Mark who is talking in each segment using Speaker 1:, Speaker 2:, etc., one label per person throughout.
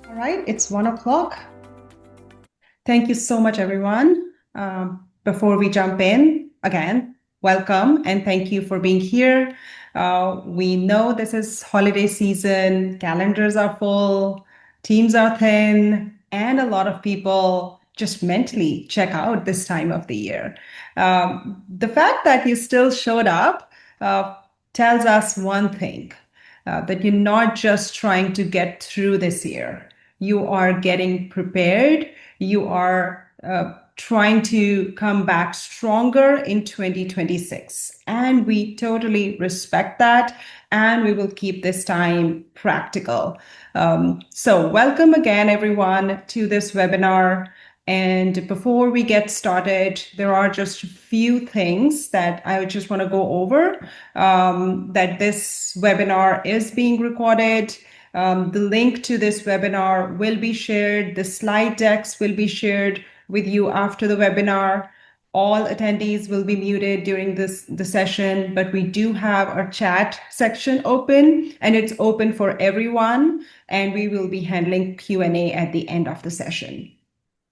Speaker 1: All right, it's 1 o'clock. Thank you so much, everyone. Before we jump in, again, welcome and thank you for being here. We know this is holiday season, calendars are full, teams are thin, and a lot of people just mentally check out this time of the year. The fact that you still showed up uh, tells us one thing, that you're not just trying to get through this year. You are getting prepared. You are trying to come back stronger in 2026. And we totally respect that. And we will keep this time practical. So, welcome again, everyone, to this webinar. And before we get started, there are just a few things that I just want to go over. That this webinar is being recorded. The link to this webinar will be shared. The slide decks will be shared with you after the webinar. All attendees will be muted during the session, but we do have our chat section open, and it's open for everyone, and we will be handling Q&A at the end of the session.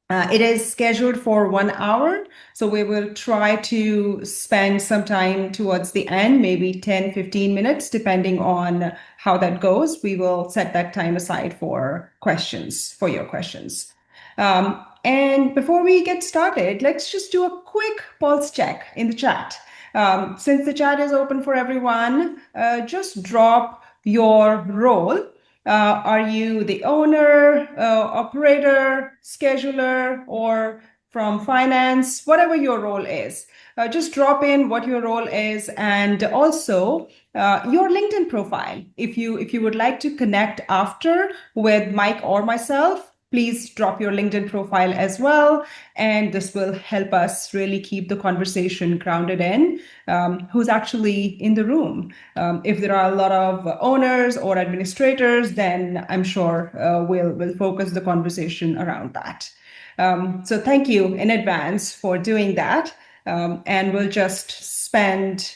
Speaker 1: It is scheduled for 1 hour, so we will try to spend some time towards the end, maybe 10, 15 minutes, depending on how that goes. We will set that time aside for questions, for your questions. And before we get started, let's just do a quick pulse check in the chat. Since the chat is open for everyone, just drop your role. Are you the owner, operator, scheduler, or from finance? Whatever your role is, just drop in what your role is, and also your LinkedIn profile. If you would like to connect after with Mike or myself, please drop your LinkedIn profile as well. And this will help us really keep the conversation grounded in who's actually in the room. If there are a lot of owners or administrators, then I'm sure we'll focus the conversation around that. So thank you in advance for doing that. And we'll just spend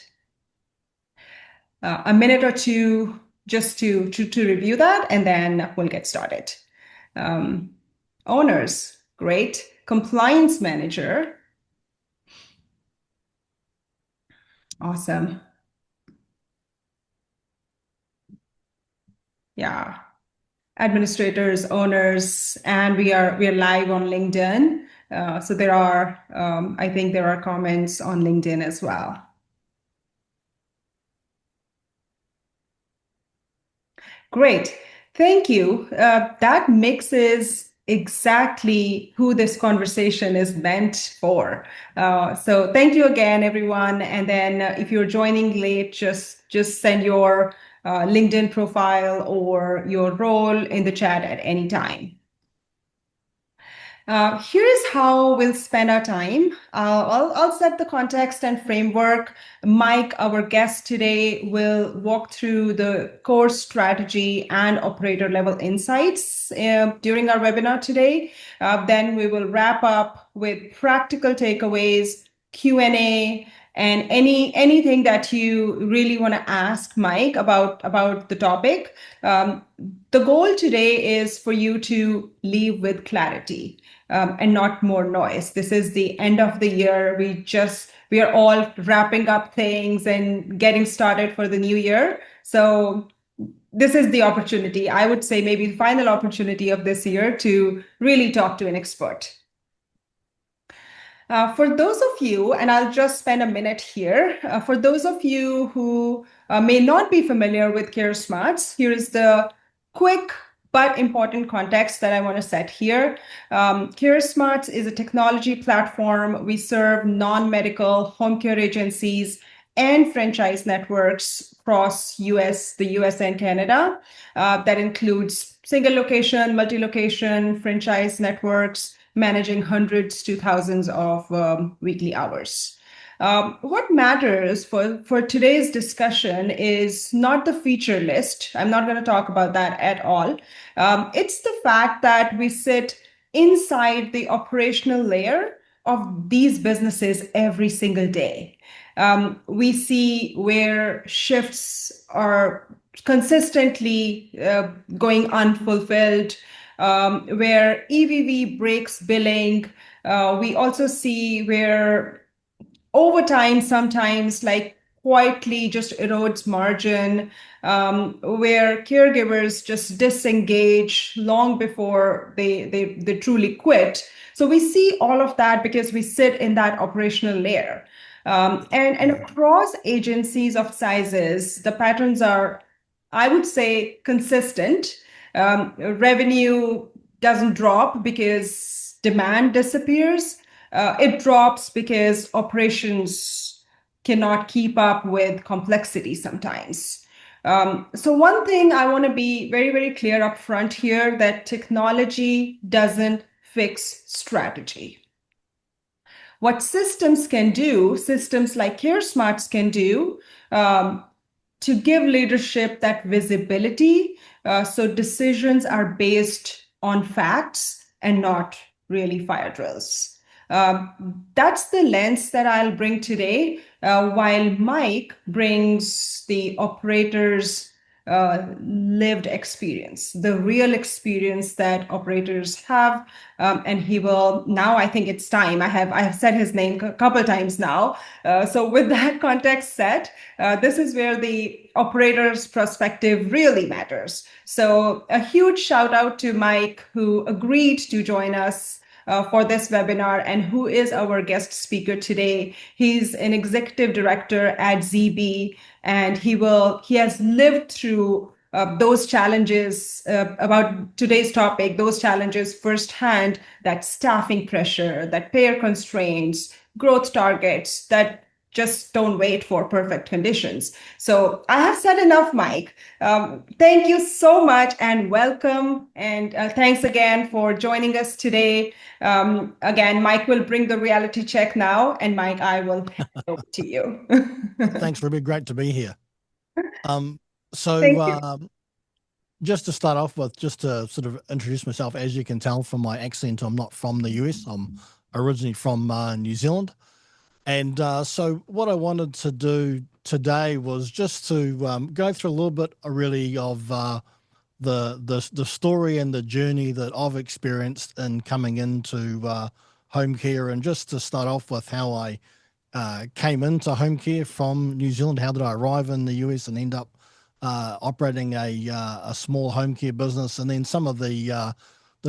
Speaker 1: a minute or two just to review that, and then we'll get started. Owners, great. Compliance manager, awesome. Yeah, administrators, owners, and we are live on LinkedIn. So there are, I think there are comments on LinkedIn as well. Great. Thank you. That mixes exactly who this conversation is meant for. So thank you again, everyone. And then if you're joining late, just send your LinkedIn profile or your role in the chat at any time. Here is how we'll spend our time. I'll set the context and framework. Mike, our guest today, will walk through the core strategy and operator level insights during our webinar today. Then we will wrap up with practical takeaways, Q&A, and anything that you really want to ask Mike about the topic. The goal today is for you to leave with clarity. And not more noise. This is the end of the year. We are all wrapping up things and getting started for the new year. So this is the opportunity, I would say maybe the final opportunity of this year to really talk to an expert. For those of you, and I'll just spend a minute here, for those of you who may not be familiar with CareSmartz, here is the quick but important context that I want to set here. CareSmartz is a technology platform. We serve non-medical home care agencies and franchise networks across the US and Canada. That includes single location, multi-location, franchise networks, managing hundreds to thousands of weekly hours. What matters for today's discussion is not the feature list. I'm not going to talk about that at all. It's the fact that we sit inside the operational layer of these businesses every single day. We see where shifts are consistently going unfulfilled, where EVV breaks billing. We also see where over time, sometimes like quietly just erodes margin, where caregivers just disengage long before they truly quit. So we see all of that because we sit in that operational layer. And across agencies of sizes, the patterns are, I would say, consistent. Revenue doesn't drop because demand disappears. It drops because operations cannot keep up with complexity sometimes. So one thing I want to be very, very clear up front here that technology doesn't fix strategy. What systems can do, systems like CareSmartz can do, um, to give leadership that visibility, so decisions are based on facts and not really fire drills. That's the lens that I'll bring today, while Mike brings the operator's lived experience, the real experience that operators have. And he will now, I think it's time. I have said his name a couple of times now. So with that context set, this is where the operator's perspective really matters. So a huge shout out to Mike, who agreed to join us for this webinar and who is our guest speaker today. He's an executive director at Zeabe, and he has lived through those challenges about today's topic, those challenges firsthand, that staffing pressure, that payer constraints, growth targets that just don't wait for perfect conditions. So I have said enough, Mike. Thank you so much and welcome. And thanks again for joining us today. Again, Mike will bring the reality check now, and Mike, I will hand it over to you.
Speaker 2: Thanks, Ruby. Great to be here.
Speaker 1: Thank
Speaker 2: So
Speaker 1: you.
Speaker 2: just to start off with, just to sort of introduce myself, as you can tell from my accent, I'm not from the US. I'm originally from New Zealand. And so what I wanted to do today was just to go through a little bit really of the story and the journey that I've experienced in coming into home care, and just to start off with how I came into home care from New Zealand. How did I arrive in the US and end up operating a small home care business, and then some of the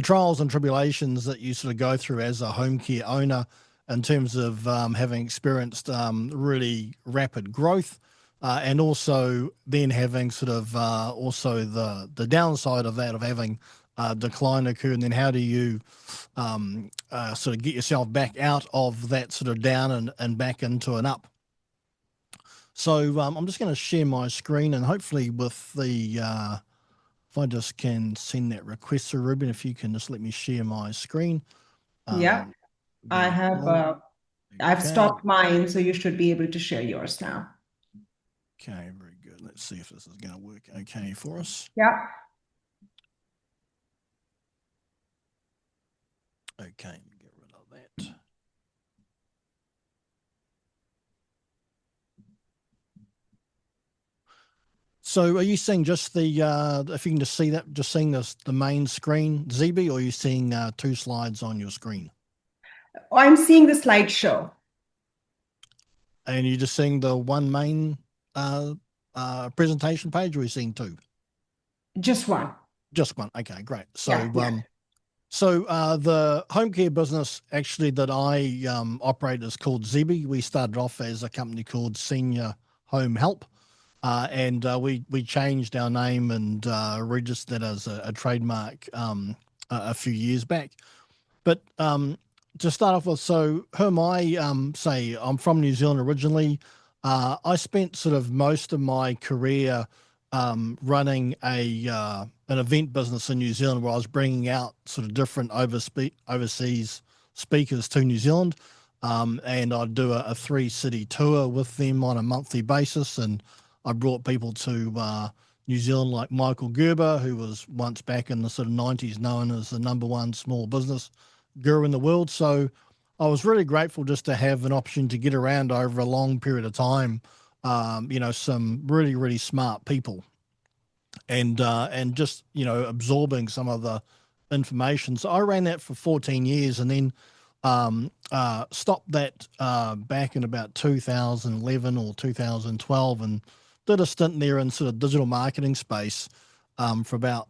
Speaker 2: trials and tribulations that you sort of go through as a home care owner in terms of having experienced really rapid growth, and also then having sort of also the downside of that, of having decline occur, and then how do you sort of get yourself back out of that sort of down and back into an up. So I'm just going to share my screen, and hopefully with the if I just can send that request to Ruben, if you can just let me share my screen.
Speaker 1: Yeah, I
Speaker 2: Very
Speaker 1: have.
Speaker 2: cool.
Speaker 1: I've
Speaker 2: Okay.
Speaker 1: stopped mine, so you should be able to share yours now.
Speaker 2: Okay, very good. Let's see if this is going to work okay for us.
Speaker 1: Yeah.
Speaker 2: Okay, get rid of that. So are you seeing just the, if you can just see that, just seeing the main screen, Zeabe, or are you seeing two slides on your screen?
Speaker 1: I'm seeing the slideshow.
Speaker 2: And you're just seeing the one main presentation page, or are you seeing two?
Speaker 1: Just one.
Speaker 2: Just one. Okay, great.
Speaker 1: Yeah.
Speaker 2: So the home care business actually that I operate is called Zeabe. We started off as a company called Senior Home Help, and we changed our name and registered as a trademark a few years back. But to start off with, so whom I say I'm from New Zealand originally. I spent sort of most of my career running an event business in New Zealand, where I was bringing out sort of different overseas speakers to New Zealand, and I'd do a 3-city tour with them on a monthly basis, and I brought people to New Zealand like Michael Gerber, who was once back in the sort of 90s known as the #1 small business guru in the world. So I was really grateful just to have an option to get around over a long period of time, some really, really smart people, and just, absorbing some of the information. So I ran that for 14 years and then stopped that back in about 2011 or 2012 and did a stint there in sort of digital marketing space for about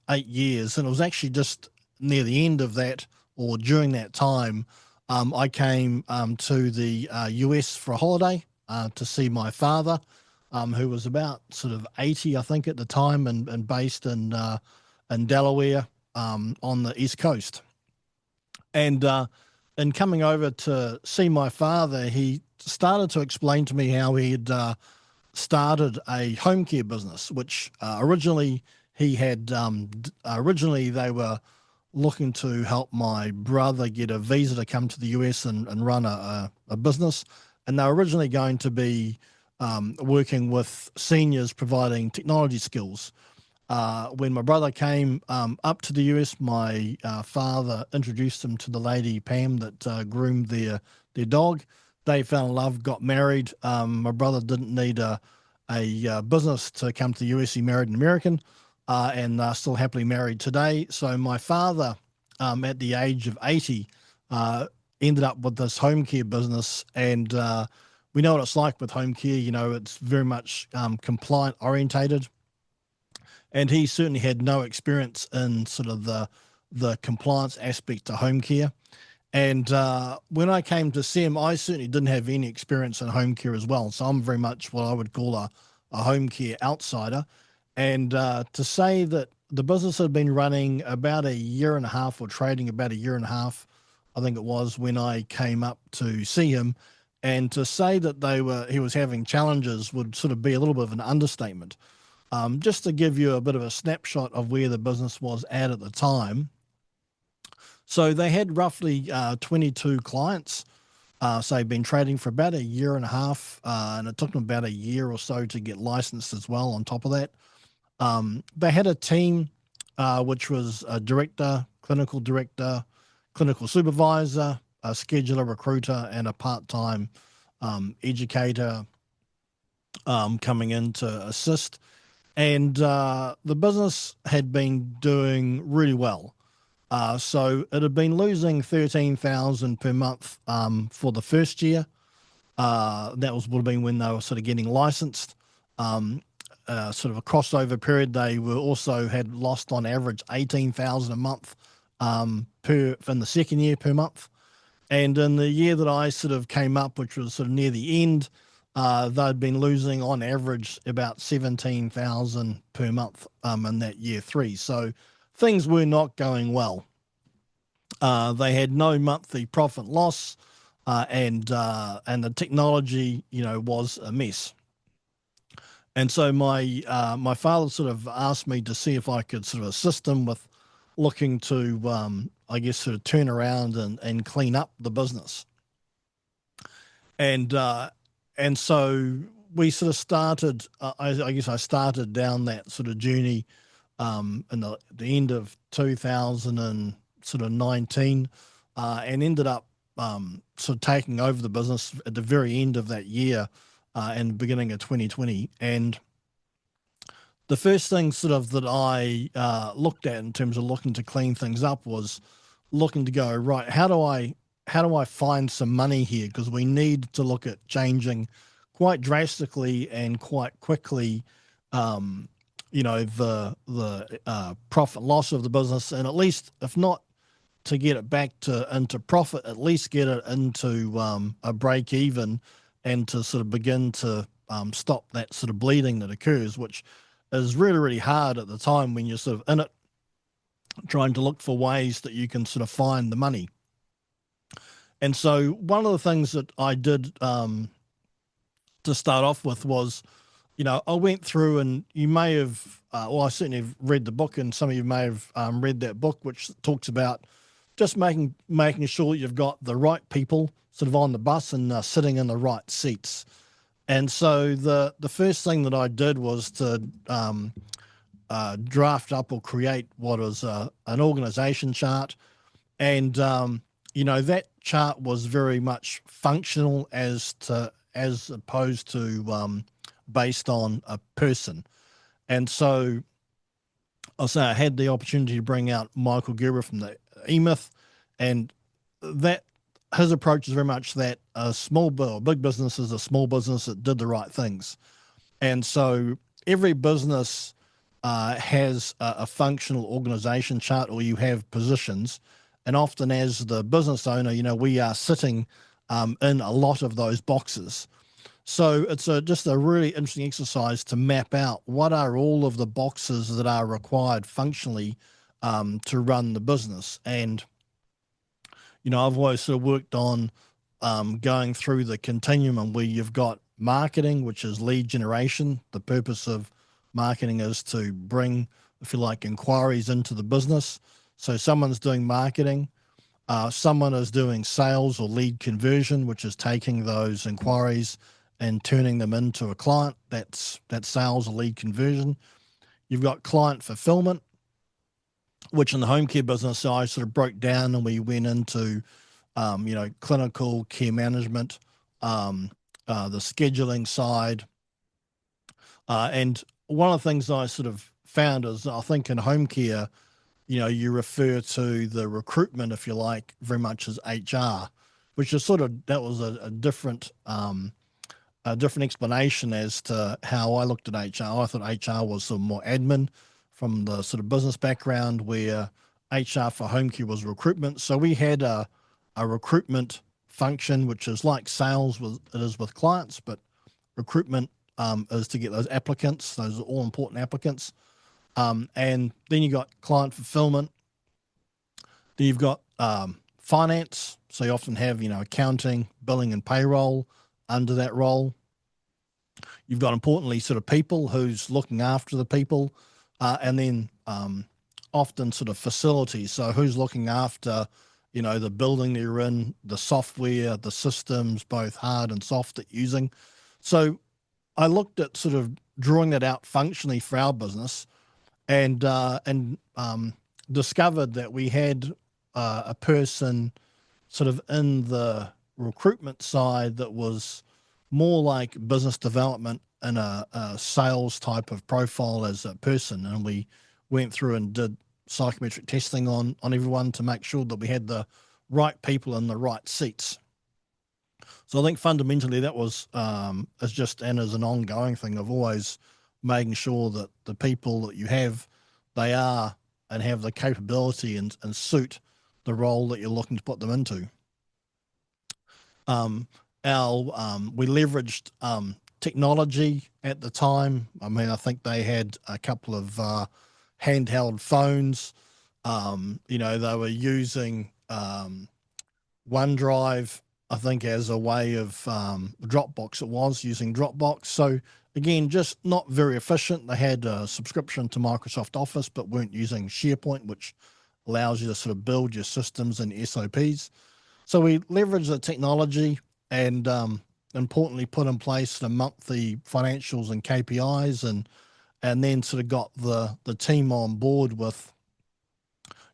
Speaker 2: 8 years. And it was actually just near the end of that or during that time, I came to the US for a holiday to see my father, who was about sort of 80, I think, at the time, and based in Delaware on the East Coast. And in coming over to see my father, he started to explain to me how he had started a home care business, which originally he had. Originally, they were looking to help my brother get a visa to come to the US and run a business. And they were originally going to be working with seniors providing technology skills. When my brother came up to the US, my father introduced him to the lady, Pam, that groomed their dog. They fell in love, got married. My brother didn't need a business to come to the US. He married an American and still happily married today. So my father, at the age of 80, ended up with this home care business. And we know what it's like with home care. You know, it's very much compliant orientated. And he certainly had no experience in sort of the compliance aspect to home care. And when I came to see him, I certainly didn't have any experience in home care as well. So I'm very much what I would call a home care outsider. And to say that the business had been running about a year and a half, or trading about a year and a half, I think it was, when I came up to see him. And to say that he was having challenges would sort of be a little bit of an understatement. Just to give you a bit of a snapshot of where the business was at the time. So they had roughly 22 clients. So they've been trading for about a year and a half, and it took them about a year or so to get licensed as well on top of that. They had a team, which was a director, clinical supervisor, a scheduler, recruiter, and a part-time educator coming in to assist. And the business had been doing really well. So it had been losing $13,000 per month for the first year. That would have been when they were sort of getting licensed. Sort of a crossover period, they were also had lost on average $18,000 a month in the second year per month. And in the year that I sort of came up, which was sort of near the end, they'd been losing on average about $17,000 per month in that year 3. So things were not going well. They had no monthly profit loss, and the technology, was a mess. And so my father sort of asked me to see if I could sort of assist him with looking to, sort of turn around and clean up the business. And so we sort of started, I started down that sort of journey in the end of 2019 and ended up sort of taking over the business at the very end of that year and beginning of 2020. And the first thing sort of that I looked at in terms of looking to clean things up was looking to go, right, how do I find some money here? Because we need to look at changing quite drastically and quite quickly, the profit loss of the business, and at least, if not to get it back into profit, at least get it into a break even, and to sort of begin to stop that sort of bleeding that occurs, which is really, really hard at the time when you're sort of in it, trying to look for ways that you can sort of find the money. And so one of the things that I did to start off with was, I went through, and you may have, I certainly have read the book, and some of you may have read that book, which talks about just making sure you've got the right people sort of on the bus and sitting in the right seats. And so the first thing that I did was to draft up or create what was an organization chart. And, that chart was very much functional as opposed to based on a person. And so I'll say I had the opportunity to bring out Michael Gerber from the eMyth, and that his approach is very much that a big business is a small business that did the right things. And so every business has a functional organization chart, or you have positions. And often as the business owner, we are sitting in a lot of those boxes. So it's just a really interesting exercise to map out what are all of the boxes that are required functionally to run the business. And, I've always sort of worked on going through the continuum where you've got marketing, which is lead generation. The purpose of marketing is to bring, if you like, inquiries into the business. So someone's doing marketing. Someone is doing sales or lead conversion, which is taking those inquiries and turning them into a client. That's sales or lead conversion. You've got client fulfillment, which in the home care business, I sort of broke down and we went into, clinical care management, the scheduling side. And one of the things I sort of found is I think in home care, you refer to the recruitment, if you like, very much as HR, which is that was a different explanation as to how I looked at HR. I thought HR was sort of more admin from the sort of business background, where HR for home care was recruitment. So we had a recruitment function, which is like sales it is with clients, but recruitment is to get those applicants. Those are all important applicants. And then you got client fulfillment. Then you've got finance. So you often have, accounting, billing, and payroll under that role. You've got, importantly, sort of people, who's looking after the people, and then often sort of facilities. So who's looking after, the building they're in, the software, the systems, both hard and soft that you're using. So I looked at sort of drawing that out functionally for our business, and discovered that we had a person sort of in the recruitment side that was more like business development and a sales type of profile as a person. And we went through and did psychometric testing on everyone to make sure that we had the right people in the right seats. So I think fundamentally that was as an ongoing thing of always making sure that the people that you have, they are and have the capability and suit the role that you're looking to put them into. We leveraged technology at the time. I mean, I think they had a couple of handheld phones. They were using OneDrive, I think, as a way of Dropbox. It was using Dropbox. So again, just not very efficient. They had a subscription to Microsoft Office, but weren't using SharePoint, which allows you to sort of build your systems and SOPs. So we leveraged the technology and importantly put in place the monthly financials and KPIs, and then sort of got the team on board with,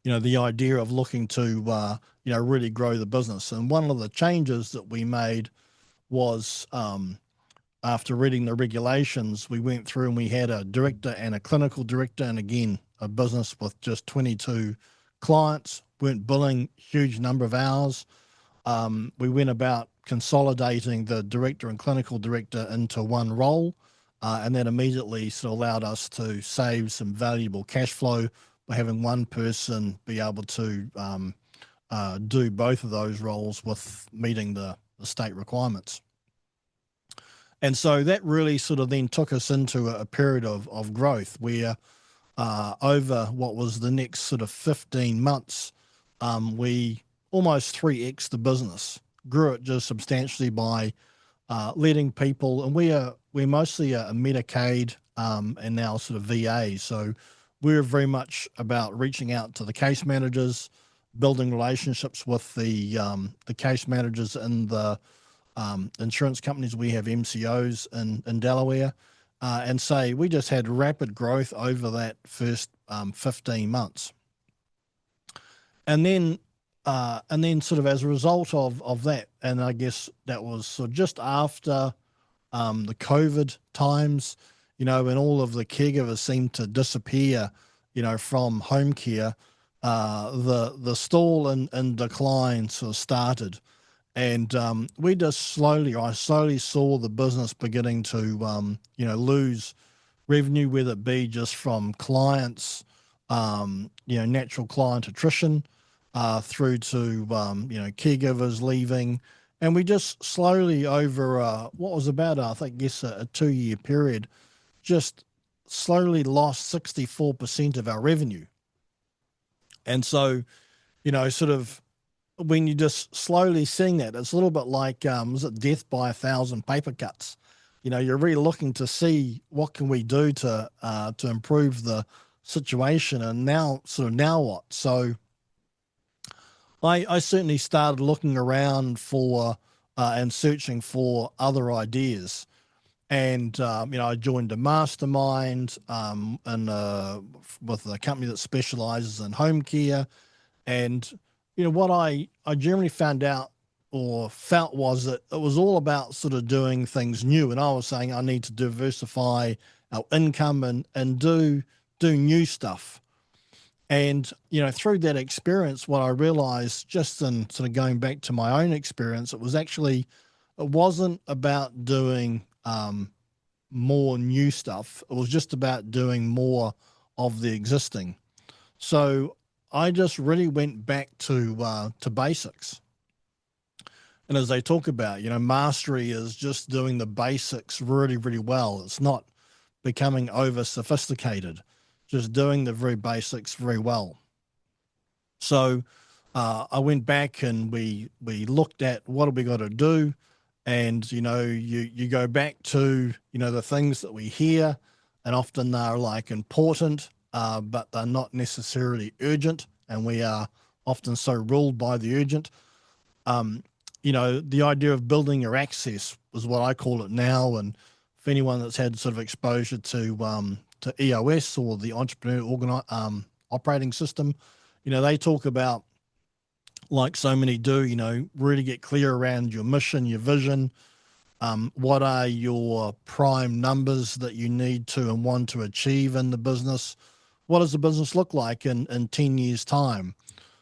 Speaker 2: the idea of looking to, really grow the business. And one of the changes that we made was, after reading the regulations, we went through and we had a director and a clinical director, and again, a business with just 22 clients, weren't billing huge number of hours. We went about consolidating the director and clinical director into one role, and that immediately sort of allowed us to save some valuable cash flow by having one person be able to do both of those roles with meeting the state requirements. And so that really sort of then took us into a period of growth where over what was the next sort of 15 months, we almost 3x the business, grew it just substantially by letting people, and we're mostly a Medicaid and now sort of VA. So we're very much about reaching out to the case managers, building relationships with the case managers in the insurance companies. We have MCOs in Delaware, and say we just had rapid growth over that first 15 months. And then sort of as a result of that, and I guess that was sort of just after the COVID times, when all of the caregivers seemed to disappear, from home care, the stall in decline sort of started. And I slowly saw the business beginning to, lose revenue, whether it be just from clients, natural client attrition, through to, caregivers leaving. And we just slowly over what was about, I think, yes, a 2-year period, just slowly lost 64% of our revenue. And so, sort of when you just slowly seeing that, it's a little bit like, was it death by 1,000 paper cuts? You're really looking to see what can we do to improve the situation, and now what? So I certainly started looking around for and searching for other ideas. And I joined a mastermind with a company that specializes in home care. And what I generally found out or felt was that it was all about sort of doing things new. And I was saying I need to diversify our income and do new stuff. And through that experience, what I realized, just in sort of going back to my own experience, it wasn't about doing more new stuff. It was just about doing more of the existing. So I just really went back to basics. And as they talk about, mastery is just doing the basics really, really well. It's not becoming over sophisticated, just doing the very basics very well. So I went back and we looked at what have we got to do. And, you go back to, the things that we hear, and often they're like important, but they're not necessarily urgent. And we are often so ruled by the urgent. The idea of building your access is what I call it now. And for anyone that's had sort of exposure to EOS or the Entrepreneur Operating System, they talk about, like so many do, really get clear around your mission, your vision. What are your prime numbers that you need to and want to achieve in the business? What does the business look like in 10 years' time?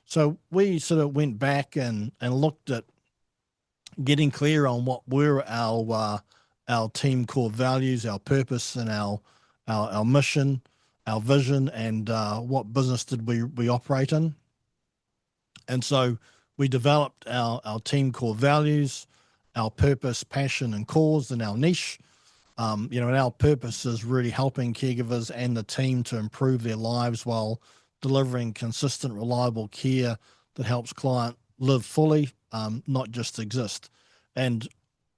Speaker 2: So we sort of went back and looked at getting clear on what were our team core values, our purpose, and our mission, our vision, and what business did we operate in. And so we developed our team core values, our purpose, passion, and cause, and our niche. And our purpose is really helping caregivers and the team to improve their lives while delivering consistent, reliable care that helps client live fully, not just exist. And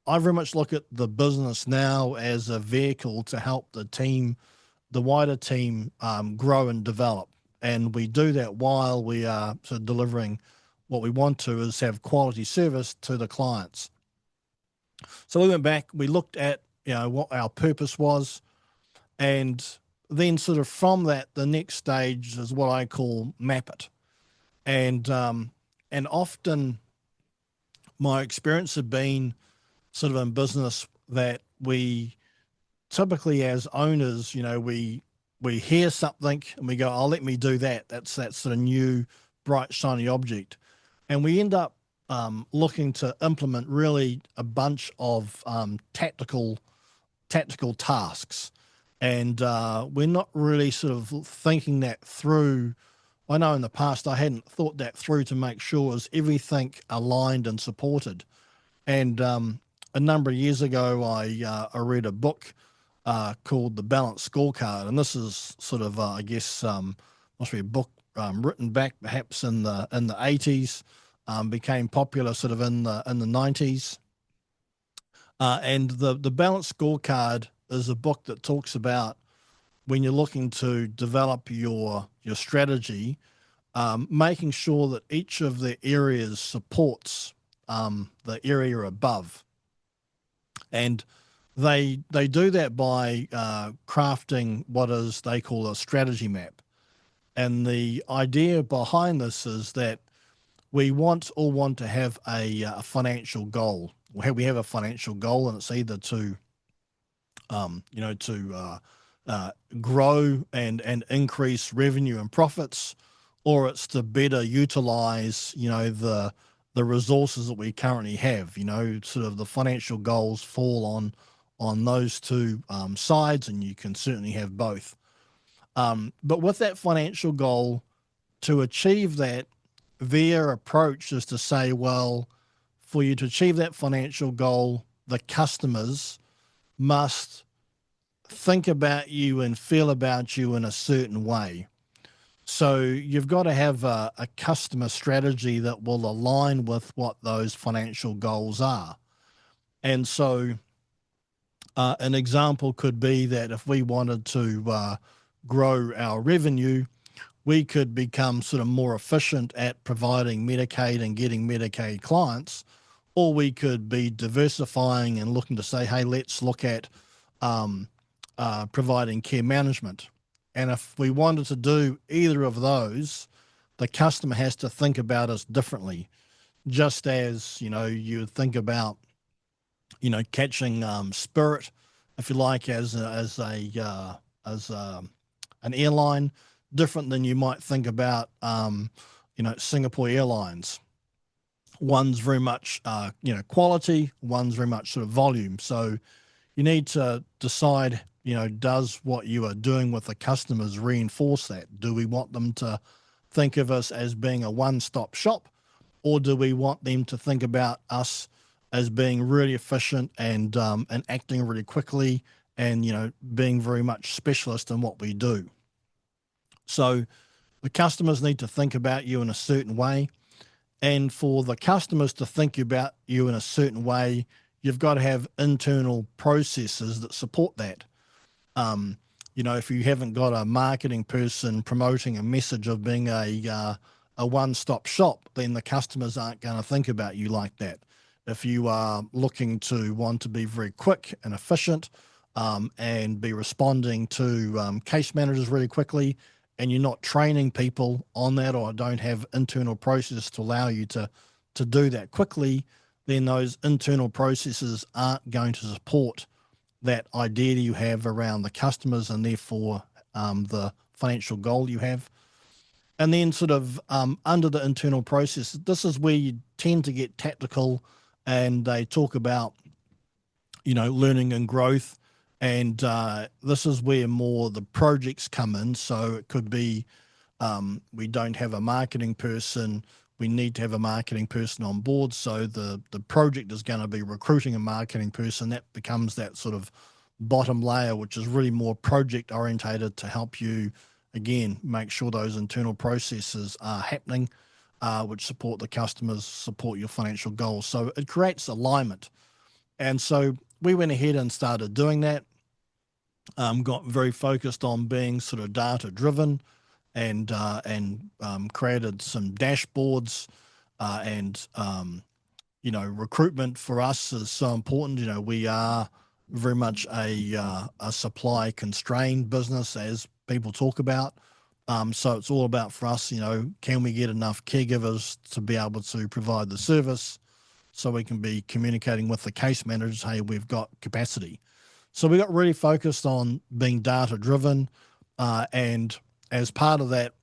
Speaker 2: I very much look at the business now as a vehicle to help the team, the wider team, grow and develop. And we do that while we are sort of delivering what we want to is have quality service to the clients. So we went back, we looked at, what our purpose was, and then sort of from that, the next stage is what I call map it. And often my experience had been sort of in business that we typically as owners, we hear something and we go, oh, let me do that. That's that sort of new, bright, shiny object. And we end up looking to implement really a bunch of tactical tasks. And we're not really sort of thinking that through. I know in the past I hadn't thought that through to make sure is everything aligned and supported. And a number of years ago, I read a book called The Balanced Scorecard. And this is sort of, I guess, must be a book written back perhaps in the 80s, became popular sort of in the 90s. And the Balanced Scorecard is a book that talks about when you're looking to develop your strategy, making sure that each of the areas supports the area above. And they do that by crafting what is they call a strategy map. And the idea behind this is that we all want to have a financial goal. We have a financial goal, and it's either to grow and increase revenue and profits, or it's to better utilize, the resources that we currently have. Sort of the financial goals fall on those two sides, and you can certainly have both. But with that financial goal, to achieve that, their approach is to say, well, for you to achieve that financial goal, the customers must think about you and feel about you in a certain way. So you've got to have a customer strategy that will align with what those financial goals are. And so an example could be that if we wanted to grow our revenue, we could become sort of more efficient at providing Medicaid and getting Medicaid clients, or we could be diversifying and looking to say, hey, let's look at providing care management. And if we wanted to do either of those, the customer has to think about us differently. Just as, you think about, catching Spirit, if you like, as an airline, different than you might think about, Singapore Airlines. One's very much, quality, one's very much sort of volume. So you need to decide, does what you are doing with the customers reinforce that? Do we want them to think of us as being a one-stop shop, or do we want them to think about us as being really efficient and acting really quickly and, being very much specialist in what we do? So the customers need to think about you in a certain way. And for the customers to think about you in a certain way, you've got to have internal processes that support that. If you haven't got a marketing person promoting a message of being a one-stop shop, then the customers aren't going to think about you like that. If you are looking to want to be very quick and efficient and be responding to case managers really quickly, and you're not training people on that, or don't have internal processes to allow you to do that quickly, then those internal processes aren't going to support that idea you have around the customers and therefore the financial goal you have. And then sort of under the internal process, this is where you tend to get tactical, and they talk about, learning and growth. And this is where more the projects come in. So it could be we don't have a marketing person. We need to have a marketing person on board. So the project is going to be recruiting a marketing person. That becomes that sort of bottom layer, which is really more project orientated to help you, again, make sure those internal processes are happening, which support the customers, support your financial goals. So it creates alignment. And so we went ahead and started doing that. Got very focused on being sort of data driven, and created some dashboards, and recruitment for us is so important. We are very much a supply constrained business, as people talk about. So it's all about, for us, can we get enough caregivers to be able to provide the service, so we can be communicating with the case managers, hey, we've got capacity. So we got really focused on being data driven, and as part of that,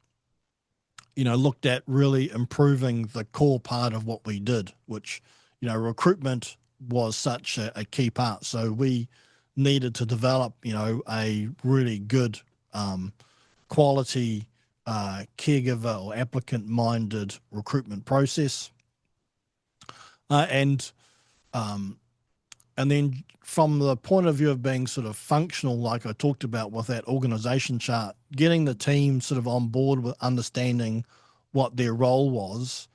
Speaker 2: looked at really improving the core part of what we did, which, recruitment was such a key part. So we needed to develop, a really good quality caregiver or applicant minded recruitment process. And then from the point of view of being sort of functional, like I talked about with that organization chart, getting the team sort of on board with understanding what their role was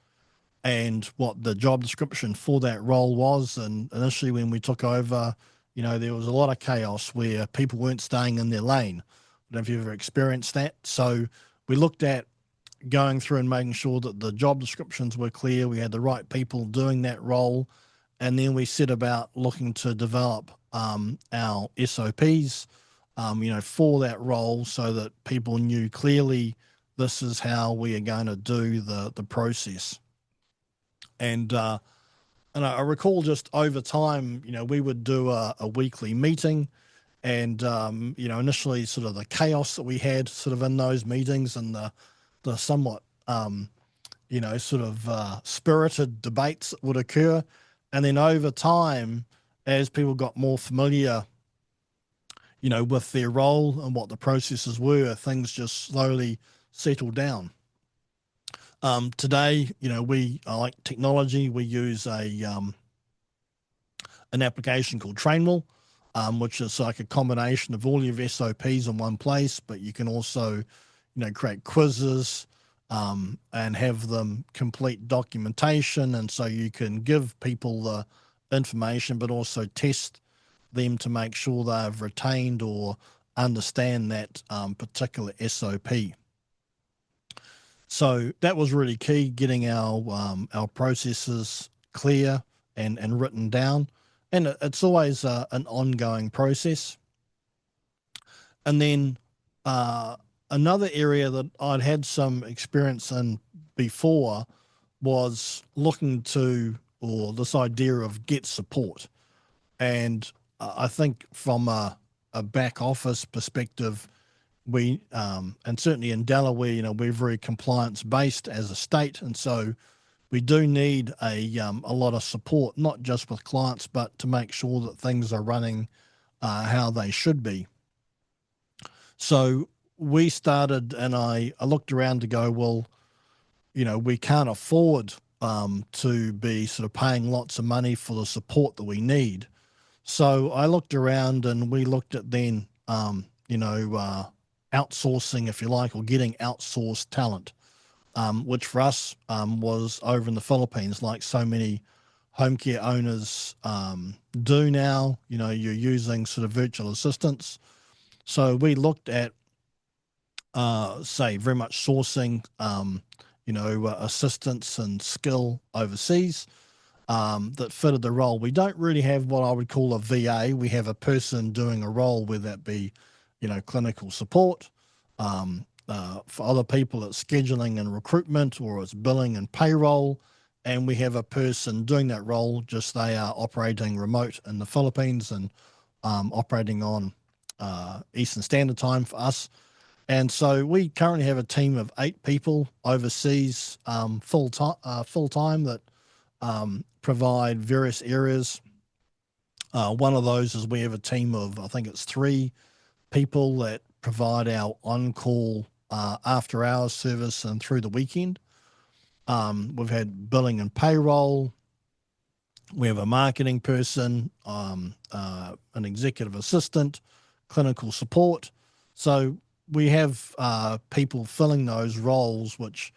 Speaker 2: and what the job description for that role was. And initially when we took over, there was a lot of chaos where people weren't staying in their lane. I don't know if you've ever experienced that. So we looked at going through and making sure that the job descriptions were clear, we had the right people doing that role, and then we set about looking to develop our SOPs, for that role, so that people knew clearly this is how we are going to do the process. And I recall just over time, we would do a weekly meeting, And initially sort of the chaos that we had sort of in those meetings, and the somewhat spirited debates that would occur. And then over time, as people got more familiar, with their role and what the processes were, things just slowly settled down. Today, we like technology. We use an application called Trainwell, which is like a combination of all your SOPs in one place, but you can also, create quizzes and have them complete documentation. And so you can give people the information, but also test them to make sure they've retained or understand that particular SOP. So that was really key, getting our processes clear and written down. And it's always an ongoing process. And then another area that I'd had some experience in before was looking to, or this idea of get support. And I think from a back office perspective, we, and certainly in Delaware, we're very compliance based as a state. And so we do need a lot of support, not just with clients, but to make sure that things are running how they should be. So we started, and I looked around to go, well, we can't afford to be sort of paying lots of money for the support that we need. So I looked around, and we looked at then, outsourcing, if you like, or getting outsourced talent. Which for us was over in the Philippines, like so many home care owners do now. You're using sort of virtual assistants. So we looked at, very much sourcing, assistance and skill overseas that fitted the role. We don't really have what I would call a VA. We have a person doing a role, whether that be, clinical support. For other people, it's scheduling and recruitment, or it's billing and payroll. And we have a person doing that role, just they are operating remote in the Philippines and operating on Eastern Standard Time for us. And so we currently have a team of 8 people overseas full time that provide various areas. One of those is we have a team of, I think it's 3 people that provide our on-call after hours service and through the weekend. We've had billing and payroll. We have a marketing person, an executive assistant, clinical support. So we have people filling those roles, which,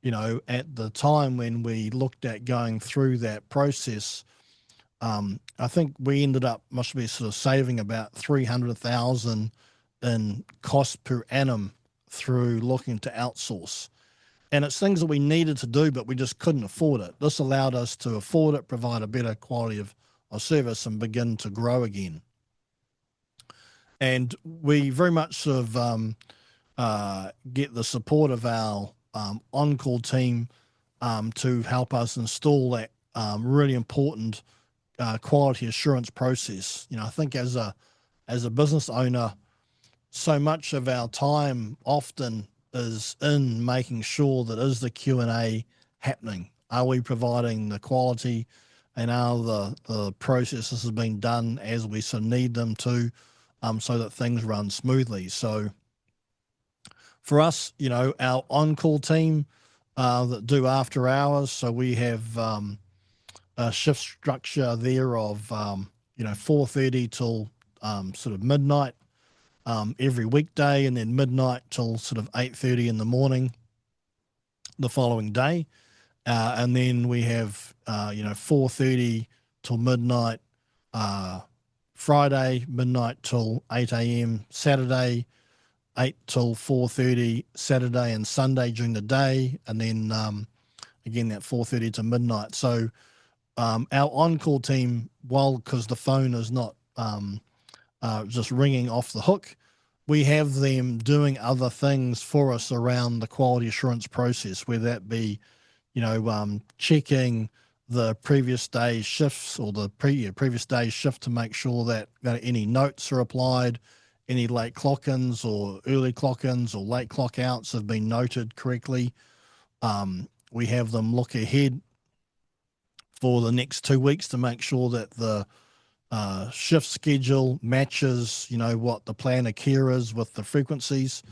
Speaker 2: at the time when we looked at going through that process, I think we ended up must be sort of saving about 300,000 in cost per annum through looking to outsource. And it's things that we needed to do, but we just couldn't afford it. This allowed us to afford it, provide a better quality of service, and begin to grow again. And we very much sort of get the support of our on-call team to help us install that really important quality assurance process. I think as a business owner, so much of our time often is in making sure that is the Q&A happening? Are we providing the quality, and are the processes have been done as we sort of need them to, so that things run smoothly? So for us, our on-call team that do after hours, so we have a shift structure there of 4:30 till sort of midnight every weekday, and then midnight till sort of 8:30 in the morning the following day. And then we have 4:30 till midnight Friday, midnight till 8 a.m. Saturday, 8 till 4:30 Saturday and Sunday during the day, and then again that 4:30 to midnight. So our on-call team, because the phone is not just ringing off the hook, we have them doing other things for us around the quality assurance process, whether that be, checking the previous day's shifts or the previous day's shift to make sure that any notes are applied, any late clock-ins or early clock-ins or late clock-outs have been noted correctly. We have them look ahead for the next 2 weeks to make sure that the shift schedule matches, what the plan of care is with the frequencies.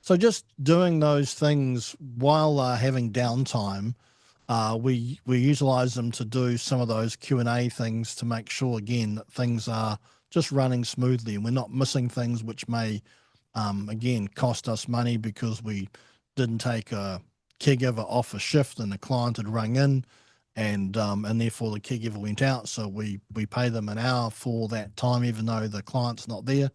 Speaker 2: So just doing those things while having downtime, we utilize them to do some of those Q&A things to make sure, again, that things are just running smoothly and we're not missing things which may, again, cost us money because we didn't take a caregiver off a shift and the client had rung in, and therefore the caregiver went out. So we pay them an hour for that time, even though the client's not there.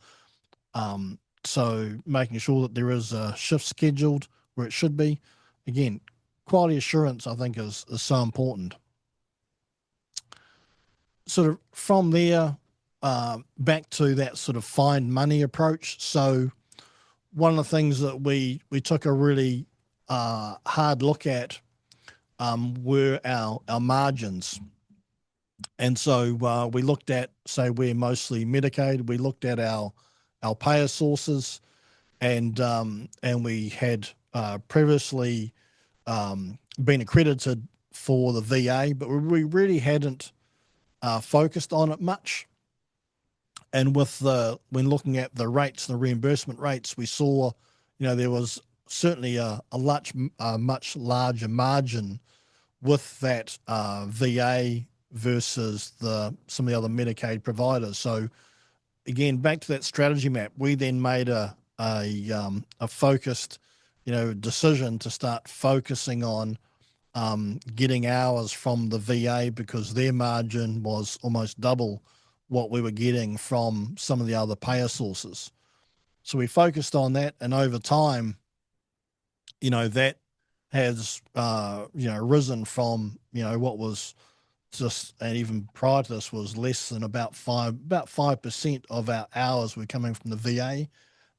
Speaker 2: So making sure that there is a shift scheduled where it should be. Again, quality assurance, I think, is so important. Sort of from there, back to that sort of find money approach. So one of the things that we took a really hard look at were our margins. And so we looked at, say, we're mostly Medicaid. We looked at our payer sources, and we had previously been accredited for the VA, but we really hadn't focused on it much. And when looking at the rates, the reimbursement rates, we saw, there was certainly a much larger margin with that VA versus some of the other Medicaid providers. So again, back to that strategy map, we then made a focused, decision to start focusing on getting hours from the VA because their margin was almost double what we were getting from some of the other payer sources. So we focused on that, and over time, that has risen from what was just, and even prior to this was less than about 5% of our hours were coming from the VA,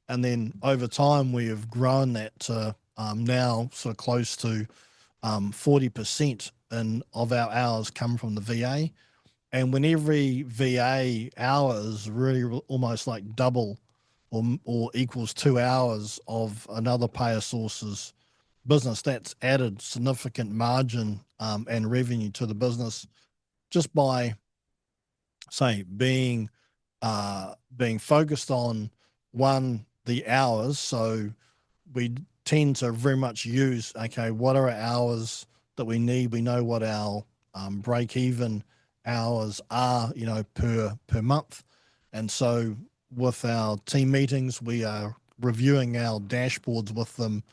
Speaker 2: and then over time we have grown that to now sort of close to 40% of our hours come from the VA. And when every VA hour is really almost like double or equals 2 hours of another payer source's business, that's added significant margin and revenue to the business just by, say, being focused on the hours. So we tend to very much use, okay, what are our hours that we need? We know what our break-even hours are, per month. And so with our team meetings, we are reviewing our dashboards with them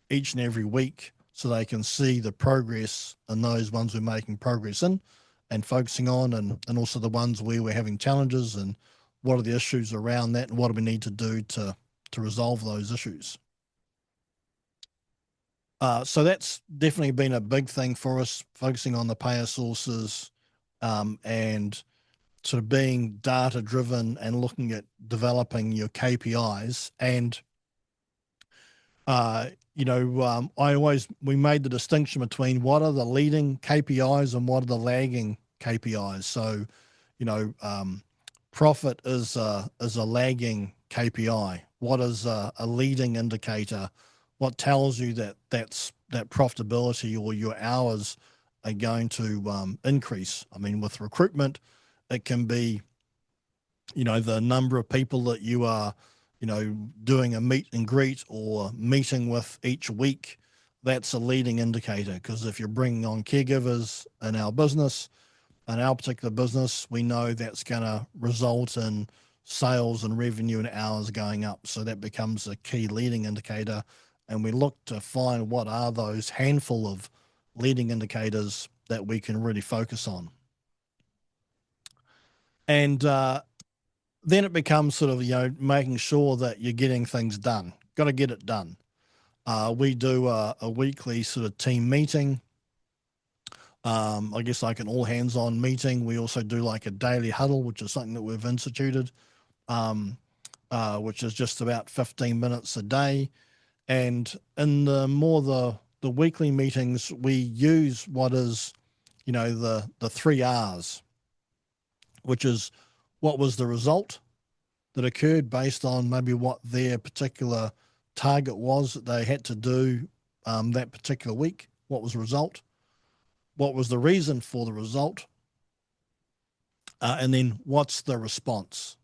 Speaker 2: each and every week so they can see the progress in those ones we're making progress in and focusing on, and also the ones where we're having challenges and what are the issues around that and what do we need to do to resolve those issues. So that's definitely been a big thing for us, focusing on the payer sources and sort of being data driven and looking at developing your KPIs. And we made the distinction between what are the leading KPIs and what are the lagging KPIs. So, profit is a lagging KPI. What is a leading indicator? What tells you that profitability or your hours are going to increase? I mean, with recruitment, it can be, the number of people that you are, doing a meet and greet or meeting with each week. That's a leading indicator, because if you're bringing on caregivers in our business, in our particular business, we know that's going to result in sales and revenue and hours going up. So that becomes a key leading indicator. And we look to find what are those handful of leading indicators that we can really focus on. And then it becomes sort of, making sure that you're getting things done. Got to get it done. We do a weekly sort of team meeting. I guess like an all hands on meeting. We also do like a daily huddle, which is something that we've instituted, which is just about 15 minutes a day. And in the weekly meetings, we use what is, the 3 R's, which is what was the result that occurred based on maybe what their particular target was that they had to do that particular week. What was the result? What was the reason for the result? And then what's the response?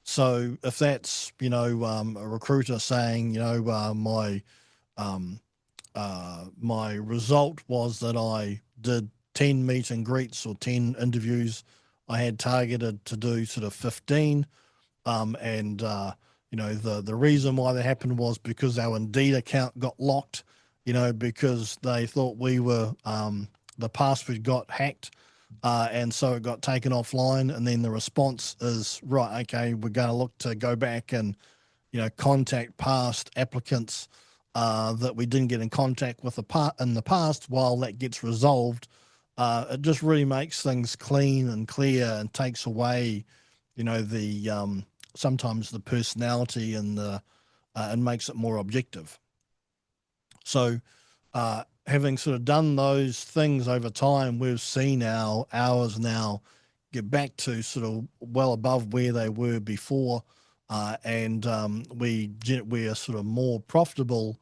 Speaker 2: So if that's, a recruiter saying, my result was that I did 10 meet and greets or 10 interviews. I had targeted to do sort of 15. The reason why that happened was because our Indeed account got locked, because they thought we were, the password got hacked. And so it got taken offline, and then the response is, right, okay, we're going to look to go back and, contact past applicants that we didn't get in contact with in the past. While that gets resolved, it just really makes things clean and clear and takes away, the sometimes the personality and makes it more objective. So having sort of done those things over time, we've seen our hours now get back to sort of well above where they were before, and we are sort of more profitable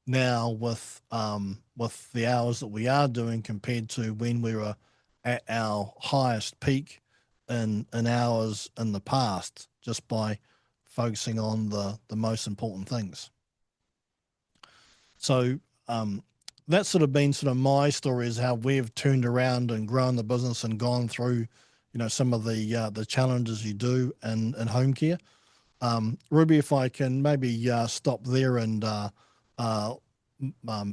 Speaker 2: now with the hours that we are doing compared to when we were at our highest peak in hours in the past, just by focusing on the most important things. So that's sort of been sort of my story, is how we've turned around and grown the business and gone through, some of the challenges you do in home care. Ruby, if I can maybe stop there and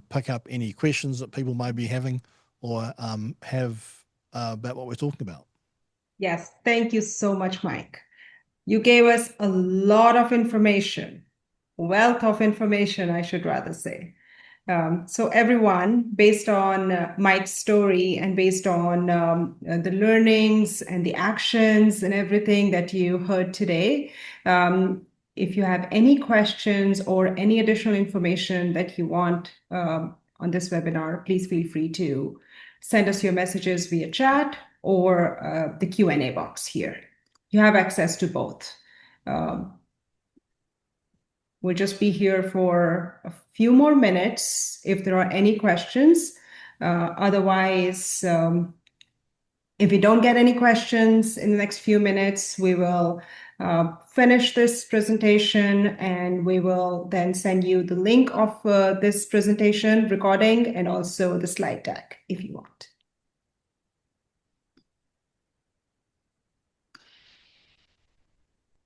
Speaker 2: pick up any questions that people may be having or have about what we're talking about.
Speaker 1: Yes, thank you so much, Mike. You gave us a lot of information, wealth of information, I should rather say. So everyone, based on Mike's story and based on the learnings and the actions and everything that you heard today, if you have any questions or any additional information that you want on this webinar, please feel free to send us your messages via chat or the Q&A box here. You have access to both. We'll just be here for a few more minutes if there are any questions. Otherwise, if we don't get any questions in the next few minutes, we will finish this presentation, and we will then send you the link of this presentation recording and also the slide deck if you want.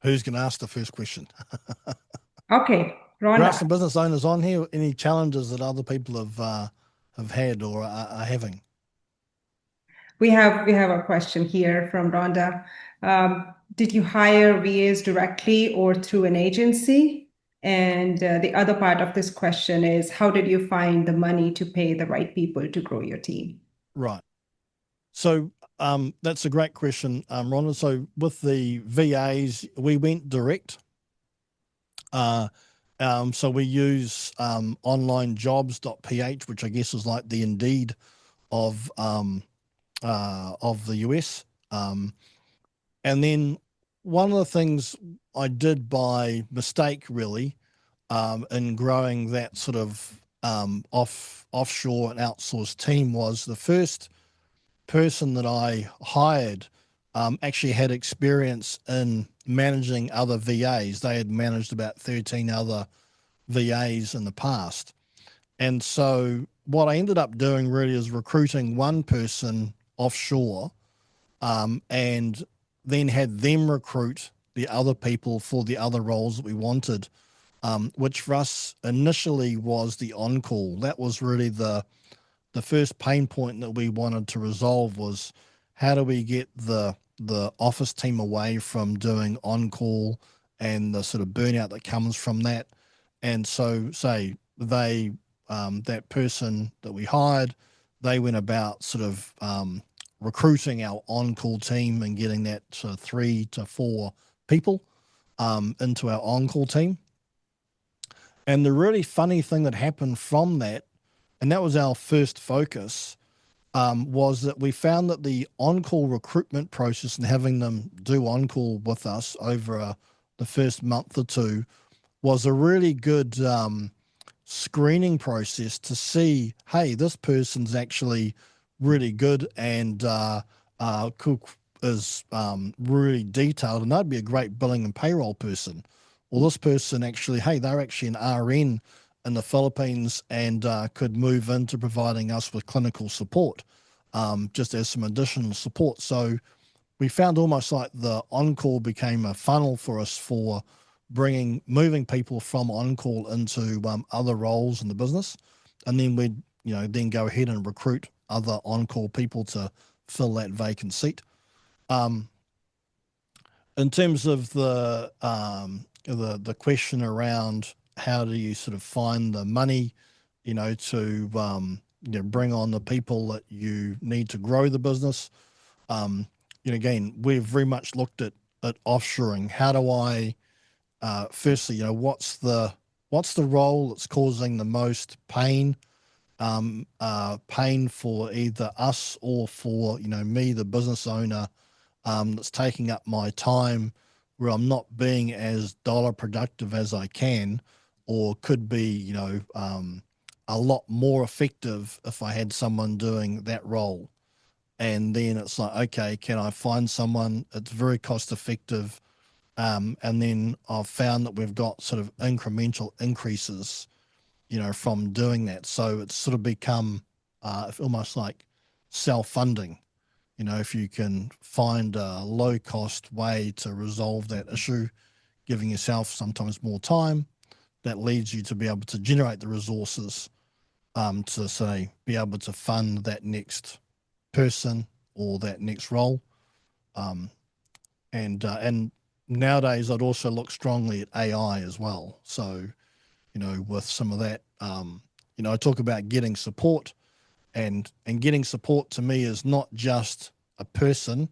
Speaker 2: Who's going to ask the first question?
Speaker 1: Okay, Rhonda.
Speaker 2: There are some business owners on here. Any challenges that other people have had or are having?
Speaker 1: We have a question here from Rhonda. Did you hire VAs directly or through an agency? And the other part of this question is, how did you find the money to pay the right people to grow your team?
Speaker 2: Right. So that's a great question, Rhonda. So with the VAs, we went direct. So we use onlinejobs.ph, which I guess is like the Indeed of the US. And then one of the things I did by mistake, really, in growing that sort of offshore and outsourced team, was the first person that I hired actually had experience in managing other VAs. They had managed about 13 other VAs in the past. And so what I ended up doing really is recruiting one person offshore and then had them recruit the other people for the other roles that we wanted, which for us initially was the on-call. That was really the first pain point that we wanted to resolve, was how do we get the office team away from doing on-call and the sort of burnout that comes from that. And so that person that we hired, they went about sort of recruiting our on-call team and getting that sort of 3 to 4 people into our on-call team. And the really funny thing that happened from that, and that was our first focus, was that we found that the on-call recruitment process and having them do on-call with us over the first month or two was a really good screening process to see, hey, this person's actually really good and is really detailed, and they'd be a great billing and payroll person. Or this person actually, hey, they're actually an RN in the Philippines and could move into providing us with clinical support, just as some additional support. So we found almost like the on-call became a funnel for us for moving people from on-call into other roles in the business, and then we'd then go ahead and recruit other on-call people to fill that vacant seat. In terms of the question around how do you sort of find the money, to bring on the people that you need to grow the business. Again, we've very much looked at offshoring. How do I firstly, what's the role that's causing the most pain for either us or for me, the business owner, that's taking up my time, where I'm not being as dollar productive as I can, or could be a lot more effective if I had someone doing that role. And then it's like, okay, can I find someone that's very cost effective? And then I've found that we've got sort of incremental increases, from doing that. So it's sort of become almost like self-funding. If you can find a low-cost way to resolve that issue, giving yourself sometimes more time, that leads you to be able to generate the resources to say, be able to fund that next person or that next role. And nowadays I'd also look strongly at AI as well. So, with some of that, I talk about getting support, and getting support to me is not just a person,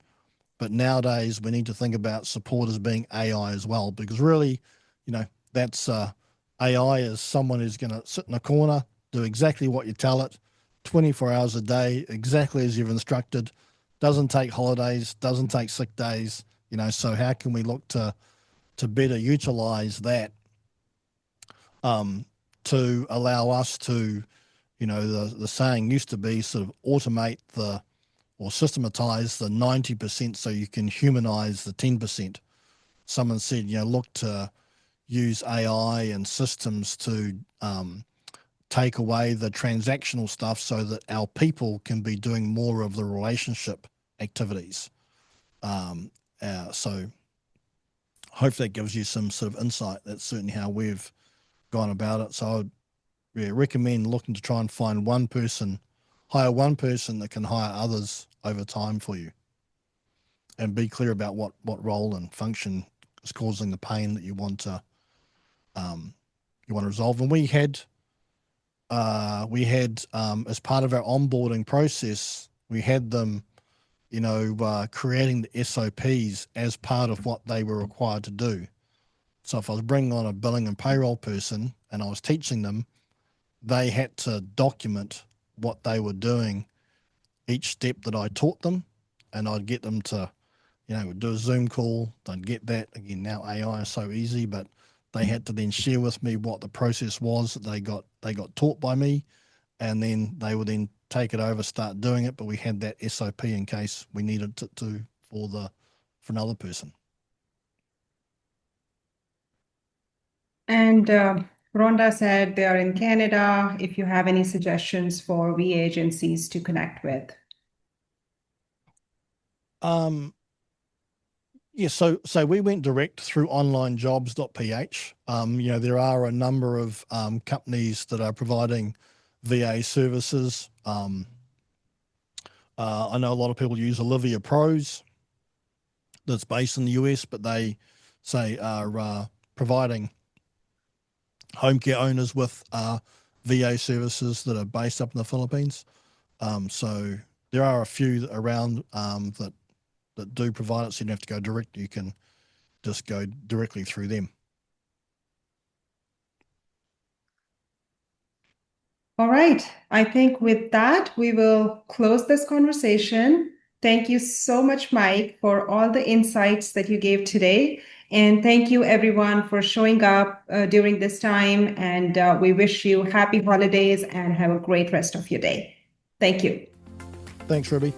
Speaker 2: but nowadays we need to think about support as being AI as well, because really, that's AI is someone who's going to sit in a corner, do exactly what you tell it, 24 hours a day, exactly as you've instructed, doesn't take holidays, doesn't take sick days, so how can we look to better utilize that to allow us to, the saying used to be sort of automate or systematize the 90% so you can humanize the 10%. Someone said, look to use AI and systems to take away the transactional stuff so that our people can be doing more of the relationship activities. So hope that gives you some sort of insight. That's certainly how we've gone about it. So I'd recommend looking to try and find hire one person that can hire others over time for you, and be clear about what role and function is causing the pain that you want to resolve. And we had as part of our onboarding process, we had them creating the SOPs as part of what they were required to do. So if I was bringing on a billing and payroll person and I was teaching them, they had to document what they were doing, each step that I taught them, and I'd get them to, do a Zoom call. They'd get that. Again, now AI is so easy, but they had to then share with me what the process was that they got taught by me, and then they would then take it over, start doing it. But we had that SOP in case we needed to for another person.
Speaker 1: And Rhonda said they are in Canada. If you have any suggestions for VA agencies to connect with.
Speaker 2: Yeah, so we went direct through onlinejobs.ph. There are a number of companies that are providing VA services. I know a lot of people use Olivia Pros, that's based in the US, but they say are providing home care owners with VA services that are based up in the Philippines. So there are a few around that do provide it, so you don't have to go direct. You can just go directly through them.
Speaker 1: All right. I think with that, we will close this conversation. Thank you so much, Mike, for all the insights that you gave today. And thank you, everyone, for showing up during this time. And we wish you happy holidays and have a great rest of your day. Thank you.
Speaker 2: Thanks, Ruby.